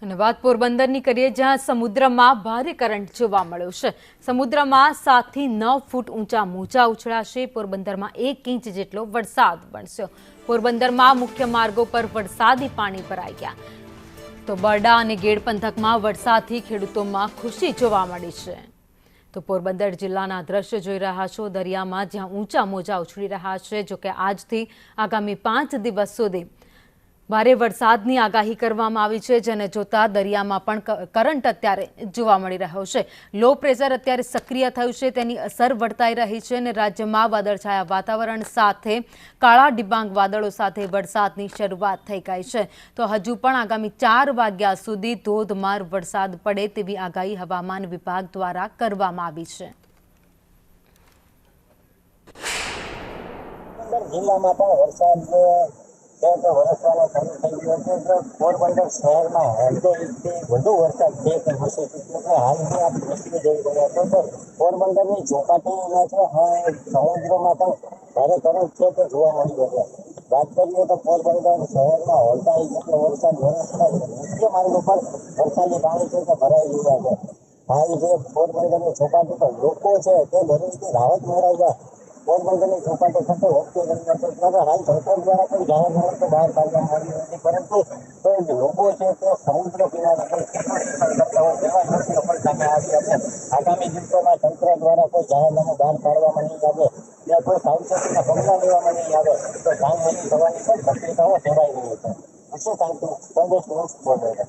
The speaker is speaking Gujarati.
અને વાત પોરબંદરની કરીએ, જ્યાં સમુદ્રમાં ભારે કરંટ જોવા મળ્યો છે। સમુદ્રમાં 7 થી 9 ફૂટ ઊંચા મોજા ઉછળાશે। પોરબંદરમાં 1 ઇંચ જેટલો વરસાદ વરસ્યો। પોરબંદરમાં મુખ્ય માર્ગો પર વરસાદી પાણી ભરાઈ ગયા। તો બરડા અને ગેડ પંથકમાં વરસાદથી ખેડૂતોમાં ખુશી જોવા મળી છે। તો પોરબંદર જિલ્લાના દ્રશ્ય જોઈ રહ્યા છો, દરિયામાં જ્યાં ઊંચા મોજા ઉછળી રહ્યા છે। જોકે આજથી આગામી 5 દિવસ સુધી ભારે વરસાદની આગાહી કરવામાં આવી છે, જેને જોતા દરિયામાં પણ કરંટ અત્યારે જોવા મળી રહ્યો છે। લો પ્રેશર અત્યારે સક્રિય થયું છે, તેની અસર વર્તાઈ રહી છે અને રાજ્યમાં વાદળછાયા વાતાવરણ સાથે કાળા ડિબાંગ વાદળો સાથે વરસાદની શરૂઆત થઈ ગઈ છે। તો હજુ પણ આગામી 4 વાગ્યા સુધી ધોધમાર વરસાદ પડે તેવી આગાહી હવામાન વિભાગ દ્વારા કરવામાં આવી છે। જિલ્લામાં પણ વરસાદ વરસવાનો શરૂ થઈ ગયો છે। પોરબંદર શહેરમાં હળવો ઇંચથી વધુ વરસાદ છે તે વરસી ચૂક્યો છે। હાલની આપ દ્રશ્ય જોઈ રહ્યા છો તો પોરબંદરની ચોપાટીમાં છે સમુદ્રમાં પણ ભારે કરંટ છે તે જોવા મળી રહ્યો છે। વાત કરીએ તો પોરબંદર શહેરમાં હળવા ઇંચ જેટલો વરસાદ વરસતા મુખ્ય માર્ગો પર વરસાદી પાણી છે તે ભરાઈ રહ્યા છે। હાલ જે પોરબંદરની ચોપાટી પર લોકો છે તે ગરમીથી રાહત મેળવવા પોરબંદરની ચોપાટી ખાતે વસ્તી રહ્યા છે, ત્યારે હાલ સરકાર દ્વારા કોઈ જાહેરનામું તો બહાર પાડવામાં આવ્યું નથી, પરંતુ લોકો છે તે સમુદ્ર કિનારે કરતા હોય તેવા દ્રશ્યો પણ સામે આવ્યા છે। આગામી દિવસોમાં તંત્ર દ્વારા કોઈ જાહેરનામું બહાર પાડવામાં નહીં આવે, ત્યાં કોઈ સાવચેતીના પગલાં લેવામાં નહીં આવે તો જાનહાનિ થવાની પણ શક્યતાઓ સેવાઈ રહી છે। વિશે સંદેશ ન્યૂઝ પોરબંદર।